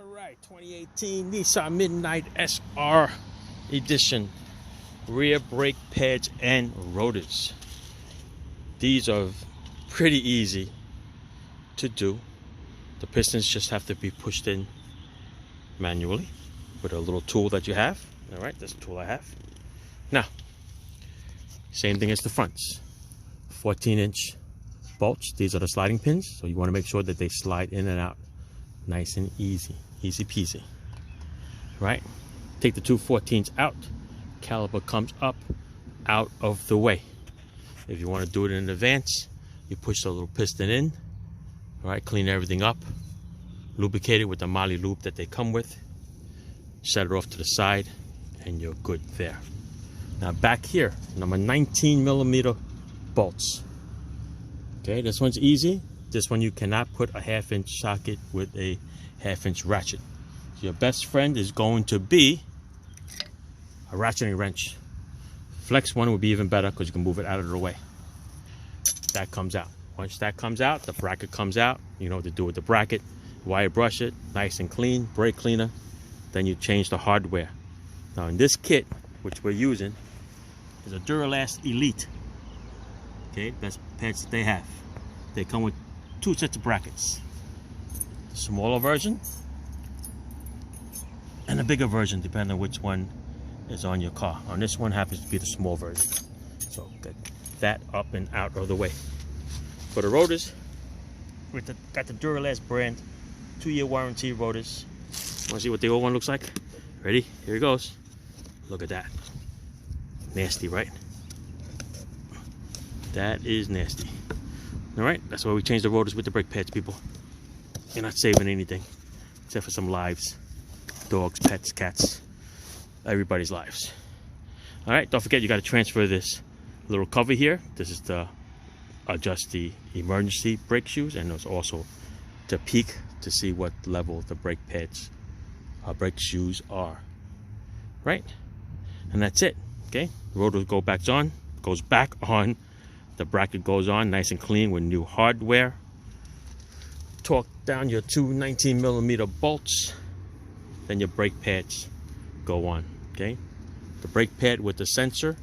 Alright, 2018 Nissan Midnight SR Edition. Rear brake pads and rotors. These are pretty easy to do. The pistons just have to be pushed in manually with a little tool that you have. Alright, that's the tool I have. Now, same thing as the fronts. 14-inch bolts. These are the sliding pins, so you want to make sure that they slide in and out nice and easy peasy. Right, take the two 14s out, caliper comes up out of the way. If you want to do it in advance, you push the little piston in. All right, clean everything up, lubricate it with the Moly lube that they come with, set it off to the side, and you're good there. Now back here, number 19mm bolts. Okay, this one's easy. This one you cannot put a 1/2-inch socket with a 1/2-inch ratchet. Your best friend is going to be a ratcheting wrench. Flex one would be even better because you can move it out of the way. That comes out. Once that comes out, the bracket comes out. You know what to do with the bracket. Wire brush it, nice and clean, brake cleaner. Then you change the hardware. Now in this kit, which we're using, is a Duralast Elite. Okay, best pads that they have. They come with 2 sets of brackets. The smaller version and a bigger version, depending on which one is on your car. On this one happens to be the small version. So get that up and out of the way. For the rotors, got the Duralast brand, 2-year warranty rotors. Want to see what the old one looks like? Ready? Here it goes. Look at that. Nasty, right? That is nasty. Alright, that's why we changed the rotors with the brake pads, people. You're not saving anything, except for some lives. Dogs, pets, cats, everybody's lives. Alright, don't forget you got to transfer this little cover here. This is to adjust the emergency brake shoes, and there's also to peek to see what level the brake pads, brake shoes are. Right? And that's it. Okay, the rotor goes back on. The bracket goes on nice and clean with new hardware. Torque down your two 19mm bolts. Then your brake pads go on. Okay, the brake pad with the sensor.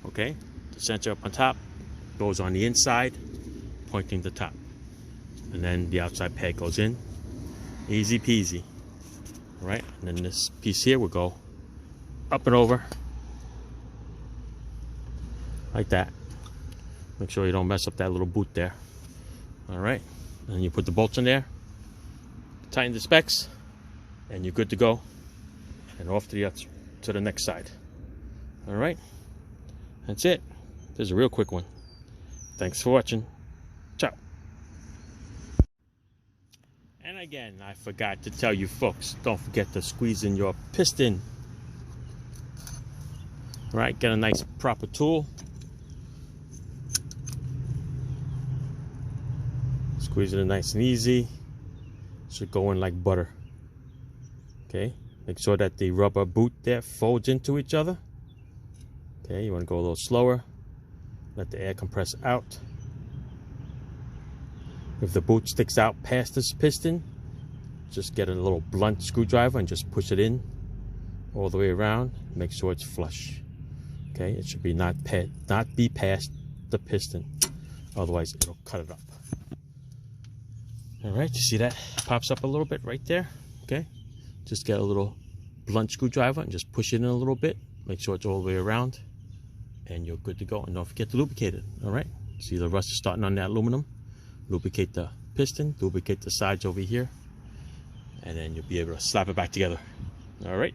Okay, the sensor up on top goes on the inside, pointing to top, and then the outside pad goes in. Easy peasy. All right, and then this piece here will go up and over like that. Make sure you don't mess up that little boot there. All right, and you put the bolts in there, tighten the specs, and you're good to go. And off to the next side. All right, that's it. This is a real quick one. Thanks for watching. Ciao. And again, I forgot to tell you folks, don't forget to squeeze in your piston. All right, get a nice proper tool. Squeeze it in nice and easy. Should go in like butter. Okay, make sure that the rubber boot there folds into each other. Okay, you want to go a little slower. Let the air compress out. If the boot sticks out past this piston, just get a little blunt screwdriver and just push it in all the way around. Make sure it's flush. Okay, it should be not be past the piston, otherwise it'll cut it up. All right, you see that pops up a little bit right there. Okay, just get a little blunt screwdriver and just push it in a little bit. Make sure it's all the way around, and you're good to go. And don't forget to lubricate it. All right, see the rust is starting on that aluminum. Lubricate the piston, lubricate the sides over here, and then you'll be able to slap it back together. All right.